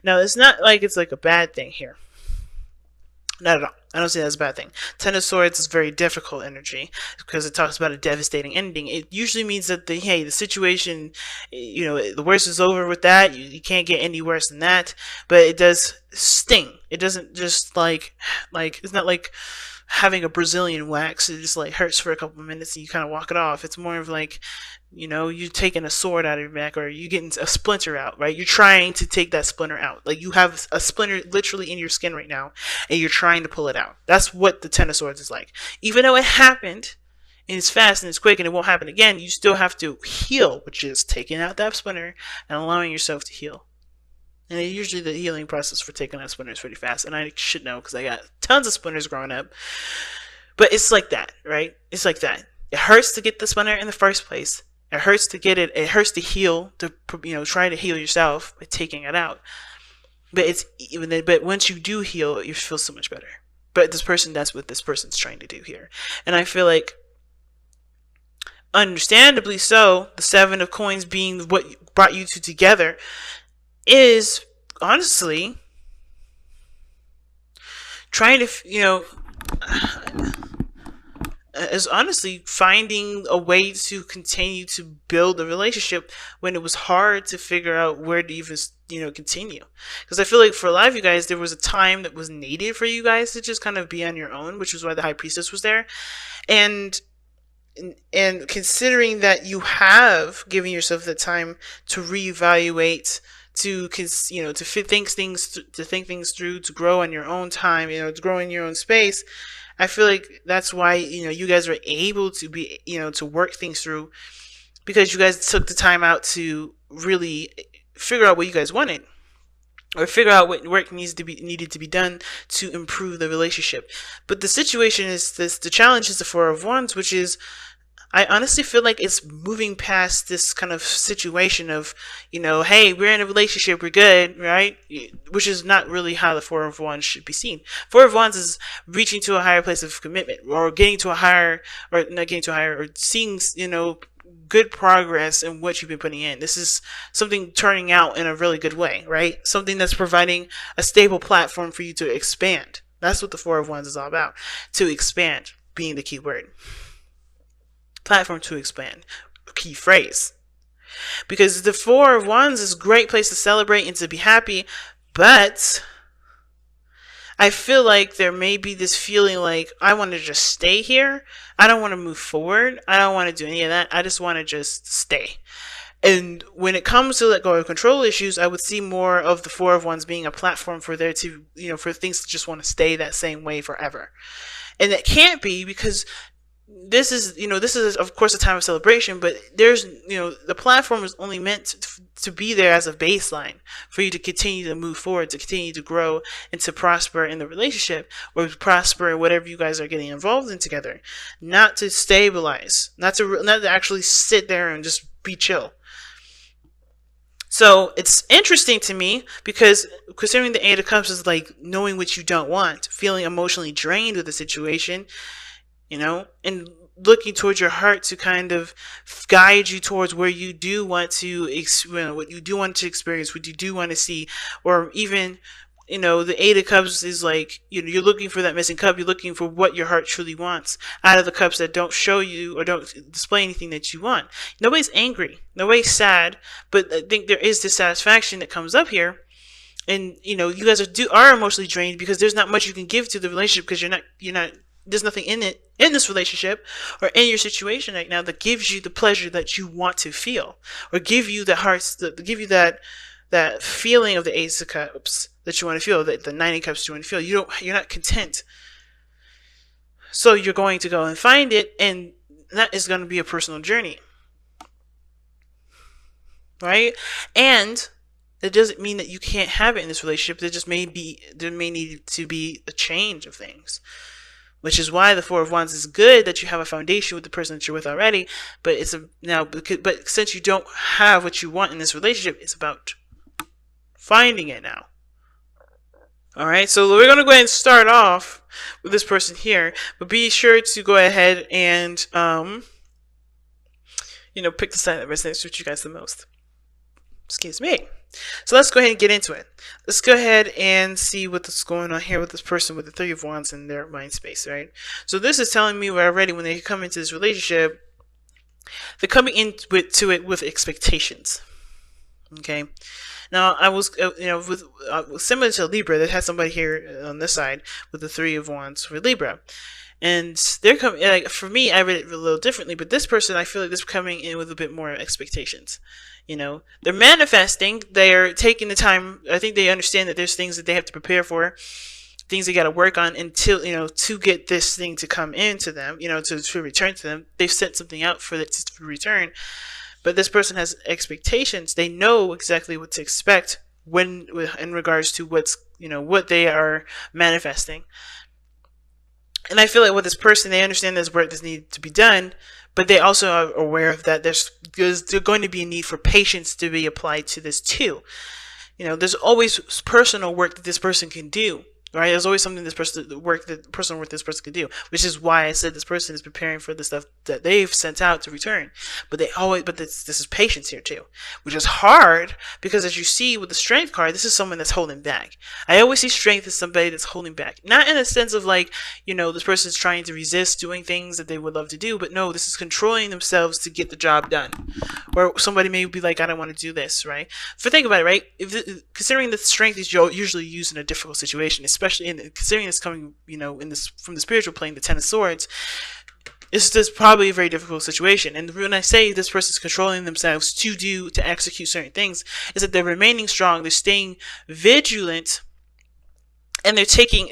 Now, it's not like it's like a bad thing here. Not at all. I don't see that as a bad thing. Ten of Swords is very difficult energy because it talks about a devastating ending. It usually means that the situation, the worst is over with that. You can't get any worse than that. But it does sting. It doesn't just like it's not like having a Brazilian wax. It just like hurts for a couple of minutes and you kind of walk it off. It's more of like, you taking a sword out of your back, or you getting a splinter out, right? You're trying to take that splinter out. Like you have a splinter literally in your skin right now, and you're trying to pull it out. That's what the Ten of Swords is like. Even though it happened, and it's fast and it's quick and it won't happen again, you still have to heal, which is taking out that splinter and allowing yourself to heal. And usually the healing process for taking out splinters is pretty fast, and I should know because I got tons of splinters growing up. But it's like that, right? It's like that. It hurts to get the splinter in the first place. It hurts to get it. It hurts to heal, to try to heal yourself by taking it out. But once you do heal, you feel so much better. But that's what this person's trying to do here. And I feel like, understandably so, the Seven of Coins being what brought you two together is honestly trying to, is honestly finding a way to continue to build a relationship when it was hard to figure out where to even continue. Because I feel like for a lot of you guys, there was a time that was needed for you guys to just kind of be on your own, which was why the High Priestess was there. And considering that you have given yourself the time to reevaluate, to think things through, to grow on your own time, to grow in your own space, I feel like that's why, you guys are able to be, to work things through, because you guys took the time out to really figure out what you guys wanted, or figure out what work needed to be done to improve the relationship. But the situation is this: the challenge is the Four of Wands, which is, I honestly feel like it's moving past this kind of situation of, hey, we're in a relationship, we're good, right? Which is not really how the Four of Wands should be seen. Four of Wands is reaching to a higher place of commitment, or getting to a higher, or not getting to a higher, or seeing, good progress in what you've been putting in. This is something turning out in a really good way, right? Something that's providing a stable platform for you to expand. That's what the Four of Wands is all about. To expand being the key word. Platform to expand, key phrase. Because the Four of Wands is a great place to celebrate and to be happy, but I feel like there may be this feeling like, I want to just stay here. I don't want to move forward. I don't want to do any of that. I just want to just stay. And when it comes to let go of control issues, I would see more of the Four of Wands being a platform for there to, for things to just want to stay that same way forever. And it can't be, because this is of course a time of celebration, but there's, the platform is only meant to be there as a baseline for you to continue to move forward, to continue to grow, and to prosper in the relationship, or prosper in whatever you guys are getting involved in together. Not to stabilize, not to actually sit there and just be chill. So it's interesting to me, because considering the Eight of Cups is like knowing what you don't want, feeling emotionally drained with the situation, and looking towards your heart to kind of guide you towards where you do want to, what you do want to experience, what you do want to see, or even, the Eight of Cups is like, you're looking for that missing cup. You're looking for what your heart truly wants out of the cups that don't show you or don't display anything that you want. Nobody's angry, nobody's sad, but I think there is dissatisfaction that comes up here. And, you guys are emotionally drained because there's not much you can give to the relationship, because you're not, there's nothing in this relationship or in your situation right now that gives you the pleasure that you want to feel, or give you give you that feeling of the Ace of Cups that you want to feel, that the Nine of Cups you want to feel. You're not content. So you're going to go and find it, and that is going to be a personal journey. Right? And it doesn't mean that you can't have it in this relationship. There may need to be a change of things. Which is why the Four of Wands is good, that you have a foundation with the person that you're with already. But but since you don't have what you want in this relationship, it's about finding it now. All right, so we're going to go ahead and start off with this person here, but be sure to go ahead and pick the sign that resonates with you guys the most. Excuse me. So let's go ahead and get into it. Let's go ahead and see what's going on here with this person with the Three of Wands in their mind space, right? So this is telling me already when they come into this relationship, they're coming into it with expectations. Okay. Now I was, with similar to Libra, that has somebody here on this side with the Three of Wands for Libra. And they're coming, like, for me, I read it a little differently, but this person, I feel like they're coming in with a bit more expectations. They're manifesting, they're taking the time. I think they understand that there's things that they have to prepare for, things they got to work on until, to get this thing to come into them, to return to them. They've set something out for it to return. But this person has expectations. They know exactly what to expect when, in regards to what they are manifesting. And I feel like with this person, they understand there's work that needs to be done, but they also are aware of that there's going to be a need for patience to be applied to this too. There's always personal work that this person can do. Right? There's always something personal work this person can do, which is why I said this person is preparing for the stuff that they've sent out to return. But this is patience here too, which is hard because as you see with the Strength card, this is someone that's holding back. I always see Strength as somebody that's holding back, not in a sense of like, this person is trying to resist doing things that they would love to do, but no, this is controlling themselves to get the job done. Or somebody may be like, I don't want to do this, right? Think about it, right? Considering that Strength is usually used in a difficult situation, especially considering it's coming, from the spiritual plane, the Ten of Swords, it's just probably a very difficult situation. And when I say this person's controlling themselves to execute certain things, is that they're remaining strong, they're staying vigilant, and they're taking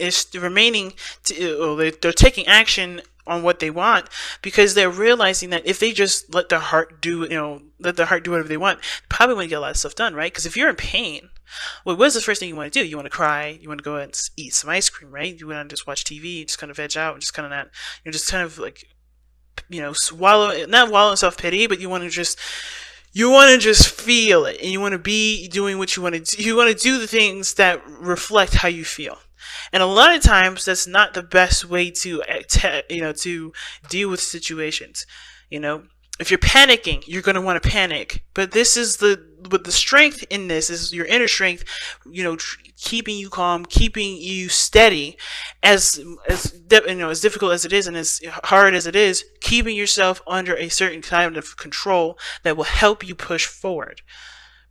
action on what they want, because they're realizing that if they just let their heart do whatever they want, probably want to get a lot of stuff done, right? Because if you're in pain, well, what's the first thing you want to do? You want to cry, you want to go and eat some ice cream, right? You want to just watch TV, just kind of veg out, and just kind of not, just kind of like, not wallow in self-pity, but you want to just feel it, and you want to be doing what you want to do. You want to do the things that reflect how you feel. And a lot of times that's not the best way to deal with situations. If you're panicking, you're going to want to panic. But this is the strength in this is your inner strength, keeping you calm, keeping you steady, as difficult as it is and as hard as it is, keeping yourself under a certain kind of control that will help you push forward,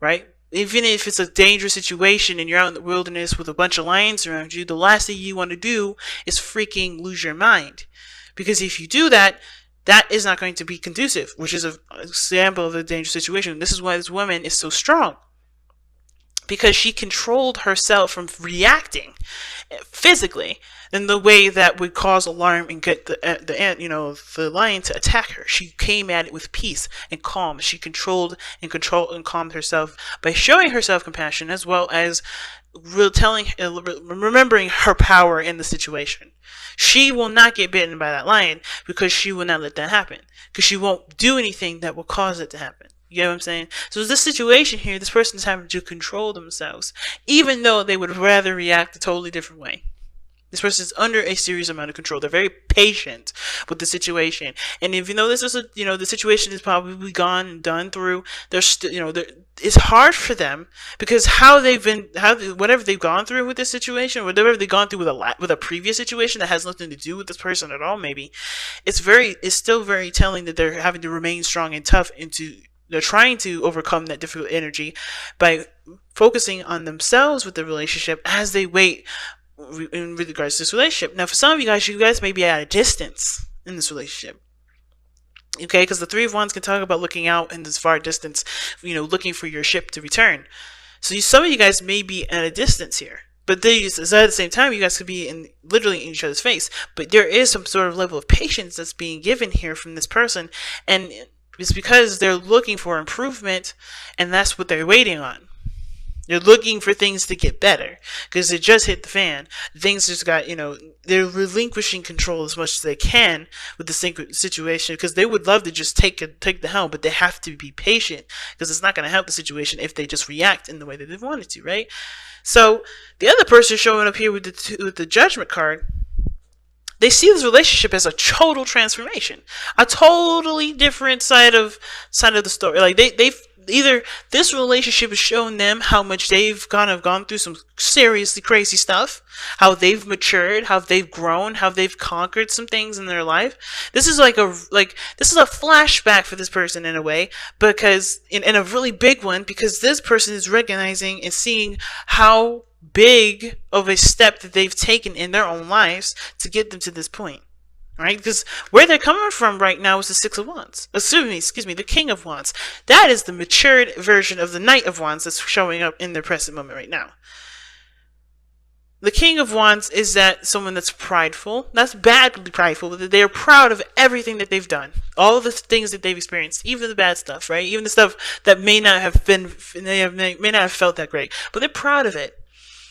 right? Even if it's a dangerous situation and you're out in the wilderness with a bunch of lions around you, the last thing you want to do is freaking lose your mind. Because if you do that, that is not going to be conducive, which is an example of a dangerous situation. This is why this woman is so strong. Because she controlled herself from reacting physically in the way that would cause alarm and get the lion to attack her. She came at it with peace and calm. She controlled and calmed herself by showing herself compassion, as well as remembering her power in the situation. She will not get bitten by that lion because she will not let that happen. Because she won't do anything that will cause it to happen. You get what I'm saying? So this situation here, this person is having to control themselves, even though they would rather react a totally different way. This person is under a serious amount of control. They're very patient with the situation. And if this is the situation is probably gone and done through, they're still, it's hard for them because whatever they've gone through with this situation, whatever they've gone through with a previous situation that has nothing to do with this person at all, maybe, it's still very telling that they're having to remain strong and tough they're trying to overcome that difficult energy by focusing on themselves with the relationship as they wait in regards to this relationship. Now, for some of you guys may be at a distance in this relationship. Okay, because the Three of Wands can talk about looking out in this far distance, looking for your ship to return. So some of you guys may be at a distance here. But at the same time, you guys could be literally in each other's face. But there is some sort of level of patience that's being given here from this person. And it's because they're looking for improvement, and that's what they're waiting on. They're looking for things to get better because it just hit the fan. Things just got, they're relinquishing control as much as they can with the situation because they would love to just take the helm, but they have to be patient because it's not going to help the situation if they just react in the way that they wanted to, right? So the other person showing up here with the Judgment card, they see this relationship as a total transformation, a totally different side of the story. Like either this relationship has shown them how much they've gone through some seriously crazy stuff, how they've matured, how they've grown, how they've conquered some things in their life. This is this is a flashback for this person in a way, because in a really big one, because this person is recognizing and seeing how big of a step that they've taken in their own lives to get them to this point. Right? Because where they're coming from right now is the Six of Wands. Excuse me, the King of Wands. That is the matured version of the Knight of Wands that's showing up in their present moment right now. The King of Wands is that someone that's prideful. That's badly prideful. They're proud of everything that they've done. All of the things that they've experienced. Even the bad stuff, right? Even the stuff that may not have felt that great. But they're proud of it.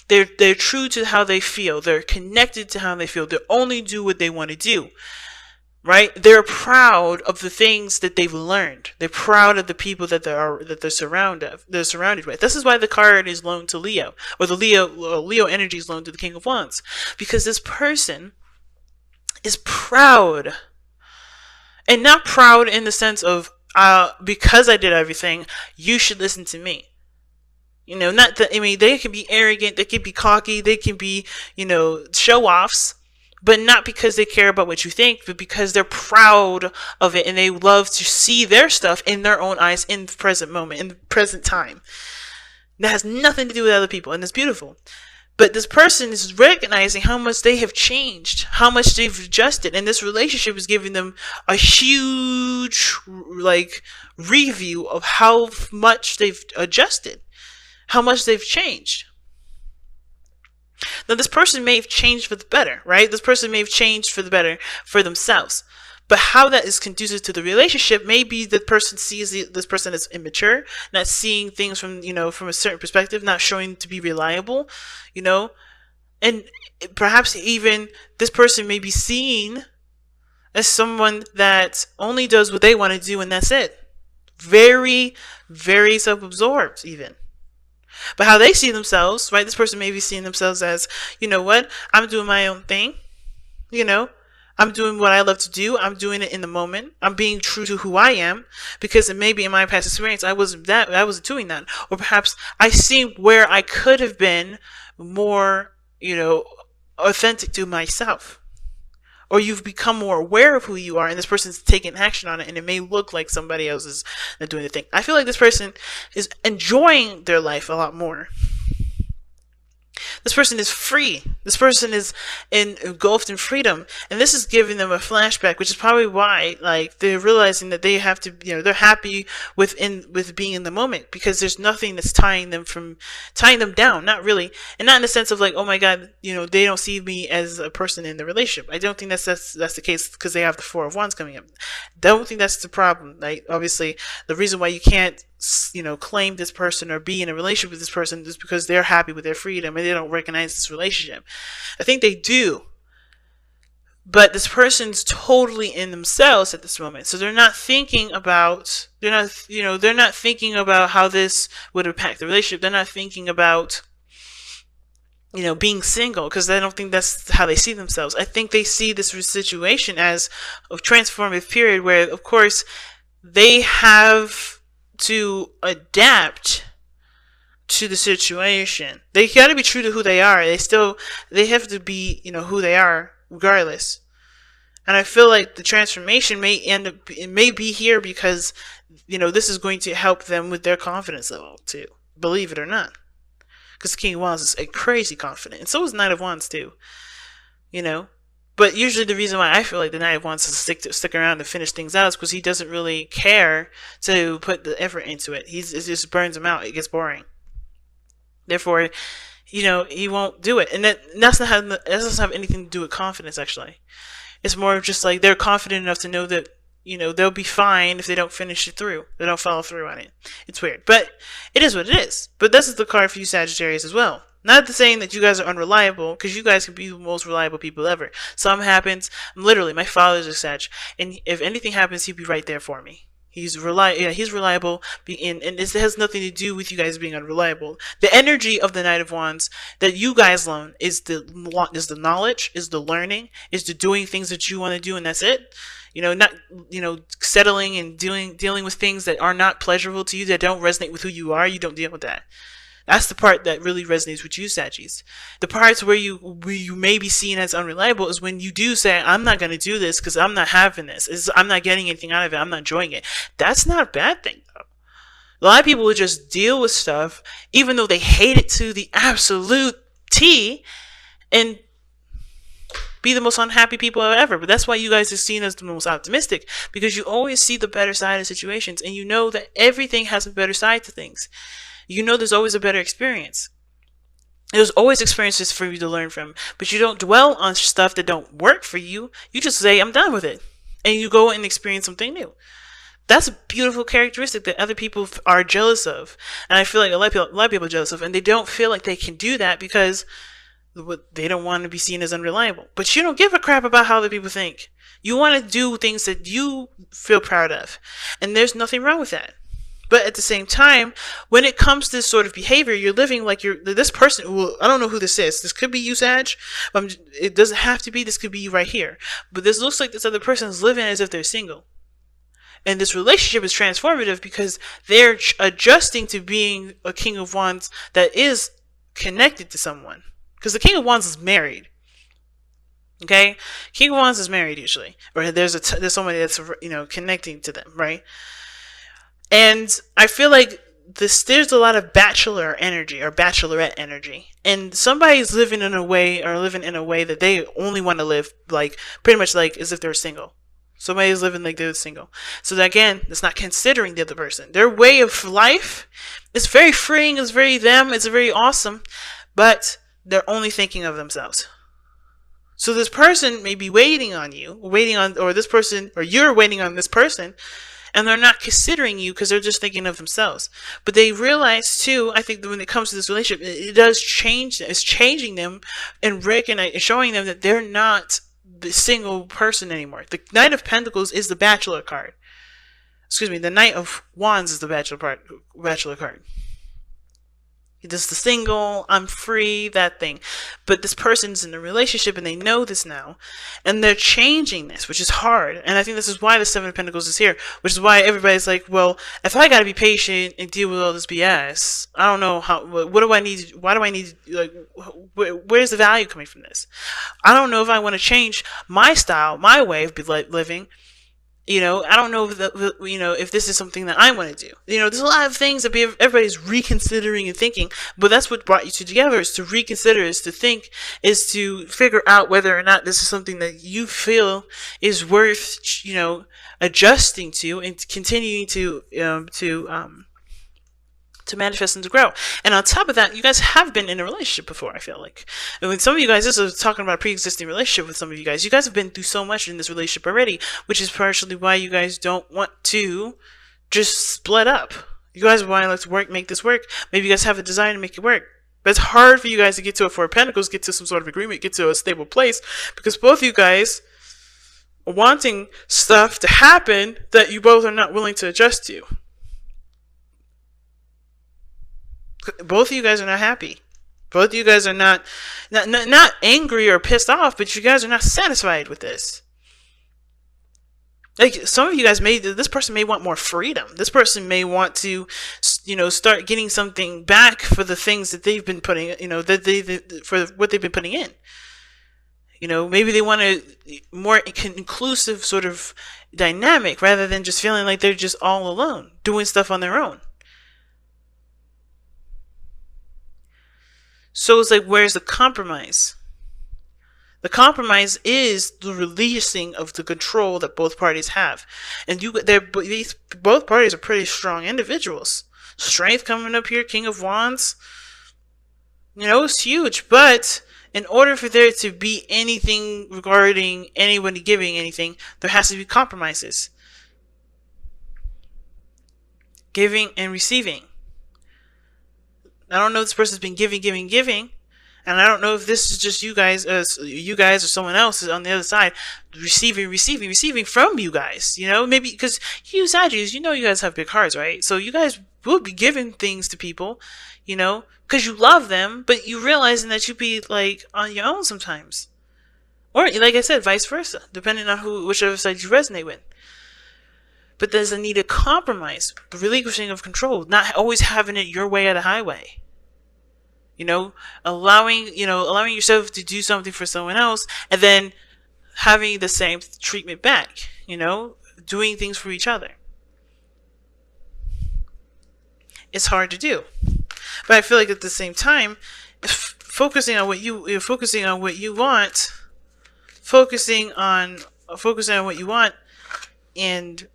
They're true to how they feel. They're connected to how they feel. They only do what they want to do. Right? They're proud of the things that they've learned. They're proud of the people that they're surrounded with. This is why the card is loaned to Leo, or the Leo energy is loaned to the King of Wands, because this person is proud, and not proud in the sense of because I did everything, you should listen to me. They can be arrogant, they can be cocky, they can be, show-offs, but not because they care about what you think, but because they're proud of it and they love to see their stuff in their own eyes in the present moment, in the present time. That has nothing to do with other people, and it's beautiful. But this person is recognizing how much they have changed, how much they've adjusted, and this relationship is giving them a huge, review of how much they've adjusted. How much they've changed. Now, this person may have changed for the better, right? This person may have changed for the better for themselves. But how that is conducive to the relationship, maybe the person sees this person as immature, not seeing things from a certain perspective, not showing to be reliable, and perhaps even this person may be seen as someone that only does what they want to do, and that's it. Very, very self-absorbed, even. But how they see themselves, right? This person may be seeing themselves as, I'm doing my own thing. I'm doing what I love to do. I'm doing it in the moment. I'm being true to who I am, because maybe in my past experience, I wasn't doing that. Or perhaps I see where I could have been more, authentic to myself. Or you've become more aware of who you are, and this person's taking action on it, and it may look like somebody else is doing the thing. I feel like this person is enjoying their life a lot more. This person is free. This person is engulfed in freedom, and this is giving them a flashback, which is probably why, they're realizing that they have to, they're happy with being in the moment, because there's nothing that's tying them down. Not really, and not in the sense of oh my God, they don't see me as a person in the relationship. I don't think that's the case, because they have the Four of Wands coming up. Don't think that's the problem. Obviously, the reason why you can't claim this person or be in a relationship with this person is because they're happy with their freedom and they don't recognize this relationship. I think they do, but this person's totally in themselves at this moment, so they're not thinking about how this would impact the relationship. They're not thinking about being single, because I don't think that's how they see themselves. I think they see this situation as a transformative period where, of course, they have to adapt to the situation. They got to be true to who they are. They have to be, who they are regardless. And I feel like the transformation may be here because, this is going to help them with their confidence level too. Believe it or not. Because the King of Wands is a crazy confident. And so is Knight of Wands too. But usually the reason why I feel like the Knight of Wands to stick around to finish things out is because he doesn't really care to put the effort into it. It just burns him out. It gets boring. Therefore, he won't do it. And that doesn't have anything to do with confidence, actually. It's more of just they're confident enough to know that, they'll be fine if they don't finish it through. They don't follow through on it. It's weird. But it is what it is. But this is the card for you Sagittarius as well. Not saying that you guys are unreliable, because you guys can be the most reliable people ever. Something happens. Literally, my father's a Sag, and if anything happens, he'd be right there for me. He's reliable, and this has nothing to do with you guys being unreliable. The energy of the Knight of Wands that you guys learn is the knowledge, is the learning, is the doing things that you want to do, and that's it. Not settling and dealing with things that are not pleasurable to you, that don't resonate with who you are. You don't deal with that. That's the part that really resonates with you, Saggies. The parts where you may be seen as unreliable is when you do say, I'm not going to do this because I'm not having this. I'm not getting anything out of it. I'm not enjoying it. That's not a bad thing, though. A lot of people will just deal with stuff, even though they hate it to the absolute T, and be the most unhappy people ever. But that's why you guys are seen as the most optimistic, because you always see the better side of situations, and you know that everything has a better side to things. There's always a better experience. There's always experiences for you to learn from, but you don't dwell on stuff that don't work for you. You just say, I'm done with it. And you go and experience something new. That's a beautiful characteristic that other people are jealous of. And I feel like a lot of people are jealous of, and they don't feel like they can do that because they don't want to be seen as unreliable. But you don't give a crap about how other people think. You want to do things that you feel proud of. And there's nothing wrong with that. But at the same time, when it comes to this sort of behavior, you're living like this person. Well, I don't know who this is. This could be you, Sag. It doesn't have to be. This could be you right here. But this looks like this other person is living as if they're single. And this relationship is transformative because they're adjusting to being a King of Wands that is connected to someone. Because the King of Wands is married. Okay? King of Wands is married usually. Or there's somebody that's connecting to them, right? And I feel like there's a lot of bachelor energy or bachelorette energy. And somebody's living in a way that they only want to live like pretty much like as if they're single. Somebody's living like they're single. So that, again, it's not considering the other person. Their way of life is very freeing, it's very them, it's very awesome, but they're only thinking of themselves. So this person may be waiting on you, or this person, or you're waiting on this person, and they're not considering you because they're just thinking of themselves. But they realize too, I think that when it comes to this relationship, it does change. It's changing them and showing them that they're not the single person anymore. The Knight of Pentacles is the Bachelor card. Excuse me, the Knight of Wands is the Bachelor card. This is the single, I'm free, that thing. But this person's in a relationship and they know this now. And they're changing this, which is hard. And I think this is why the Seven of Pentacles is here. Which is why everybody's like, well, if I gotta be patient and deal with all this BS, I don't know what do I need, why do I need, like, where's the value coming from this? I don't know if I want to change my style, my way of living. I don't know if this is something that I want to do. There's a lot of things that everybody's reconsidering and thinking, but that's what brought you two together, is to reconsider, is to think, is to figure out whether or not this is something that you feel is worth, adjusting to and continuing to manifest and to grow. And on top of that, you guys have been in a relationship before, I feel like. I mean, some of you guys, this is talking about a pre-existing relationship with some of you guys. You guys have been through so much in this relationship already, which is partially why you guys don't want to just split up. You guys want to let's make this work. Maybe you guys have a desire to make it work. But it's hard for you guys to get to a Four of Pentacles, get to some sort of agreement, get to a stable place, because both of you guys are wanting stuff to happen that you both are not willing to adjust to. Both of you guys are not happy. Both of you guys are not angry or pissed off, but you guys are not satisfied with this. Like, some of you guys this person may want more freedom. This person may want to, start getting something back for the things that they've been putting, for what they've been putting in. Maybe they want a more inclusive sort of dynamic rather than just feeling like they're just all alone, doing stuff on their own. So it's like, where's the compromise? The compromise is the releasing of the control that both parties have. And both parties are pretty strong individuals. Strength coming up here, King of Wands. It's huge. But in order for there to be anything regarding anybody giving anything, there has to be compromises. Giving and receiving. I don't know if this person's been giving, And I don't know if this is just you guys, or someone else is on the other side, receiving from you guys. Maybe because you Sagittarius, you guys have big hearts, right? So you guys will be giving things to people, because you love them, but you realizing that you be like on your own sometimes, or like I said, vice versa, depending on whichever side you resonate with. But there's a need to compromise, the relinquishing of control, not always having it your way or the highway. Allowing yourself to do something for someone else and then having the same treatment back, doing things for each other. It's hard to do. But I feel like at the same time, focusing on what you want, and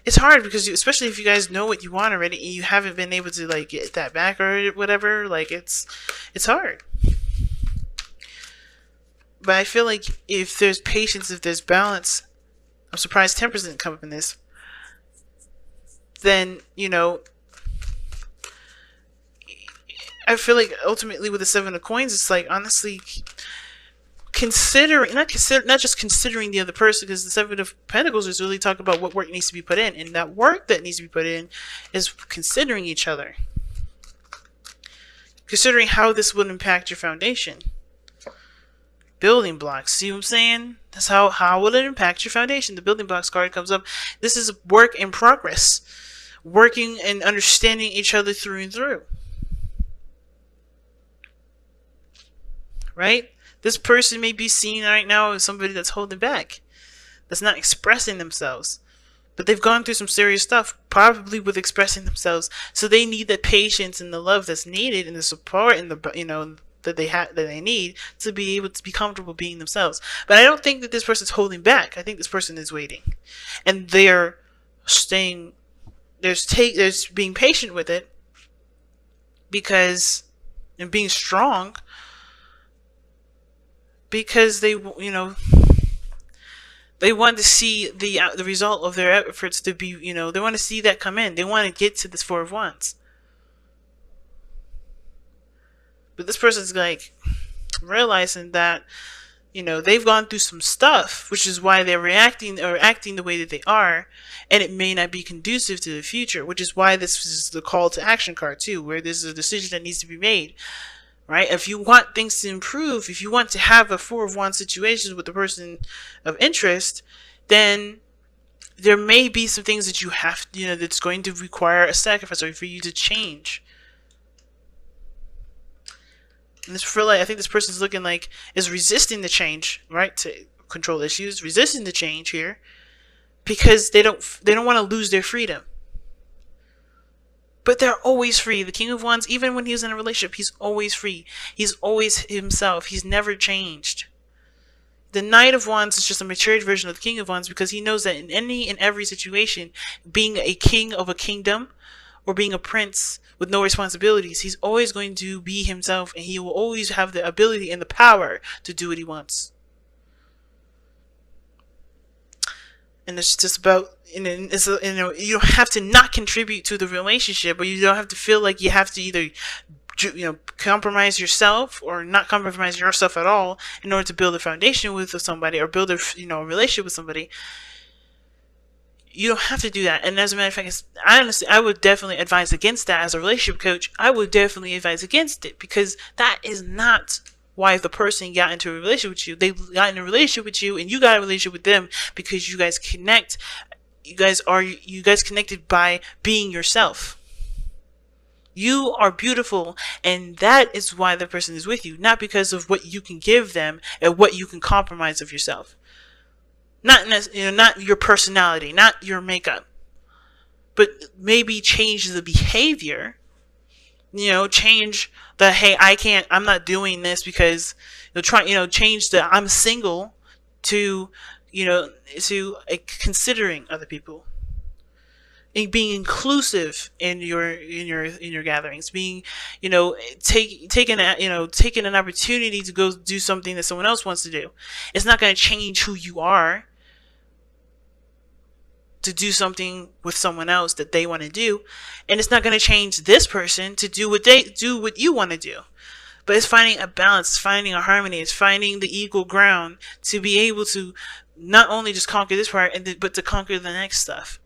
it's hard because especially if you guys know what you want already and you haven't been able to like get that back or whatever, like it's hard. But I feel like if there's patience, if there's balance, I'm surprised Temperance didn't come up in this, then I feel like ultimately with the Seven of Coins, it's like honestly not just considering the other person, because the Seven of Pentacles is really talking about what work needs to be put in, and that work that needs to be put in is considering each other, considering how this would impact your foundation. Building blocks, see what I'm saying? That's how will it impact your foundation? The building blocks card comes up. This is work in progress, working and understanding each other through and through, right? This person may be seen right now as somebody that's holding back, that's not expressing themselves. But they've gone through some serious stuff, probably with expressing themselves. So they need the patience and the love that's needed and the support and the, that they need to be able to be comfortable being themselves. But I don't think that this person's holding back. I think this person is waiting. And they're staying, there's being patient with it and being strong, because they want to see the result of their efforts to be, they want to see that come in. They want to get to this Four of Wands. But this person's like realizing that, they've gone through some stuff, which is why they're reacting or acting the way that they are, and it may not be conducive to the future, which is why this is the call to action card too, where there's a decision that needs to be made. Right? If you want things to improve, if you want to have a Four of Wands situation with the person of interest, then there may be some things that you have, that's going to require a sacrifice or for you to change. And I think this person's looking like is resisting the change, right? To control issues, resisting the change here, because they don't want to lose their freedom. But they're always free. The King of Wands, even when he's in a relationship, he's always free. He's always himself. He's never changed. The Knight of Wands is just a matured version of the King of Wands, because he knows that in any and every situation, being a king of a kingdom or being a prince with no responsibilities, he's always going to be himself, and he will always have the ability and the power to do what he wants. And it's just about, you don't have to not contribute to the relationship, or you don't have to feel like you have to either, compromise yourself or not compromise yourself at all in order to build a foundation with somebody or build a, relationship with somebody. You don't have to do that. And as a matter of fact, I would definitely advise against that. As a relationship coach, I would definitely advise against it, because that is not why the person got into a relationship with you. They got in a relationship with you, and you got a relationship with them because you guys connect. You guys connected by being yourself. You are beautiful, and that is why the person is with you, not because of what you can give them and what you can compromise of yourself. Not your personality, not your makeup, but maybe change the behavior. Change the, hey, I'm not doing this because, change the I'm single to, to considering other people, and being inclusive in your gatherings, being, taking an opportunity to go do something that someone else wants to do. It's not going to change who you are to do something with someone else that they want to do, and it's not going to change this person to do what you want to do. But it's finding a balance, it's finding a harmony, it's finding the equal ground to be able to not only just conquer this part, but to conquer the next stuff.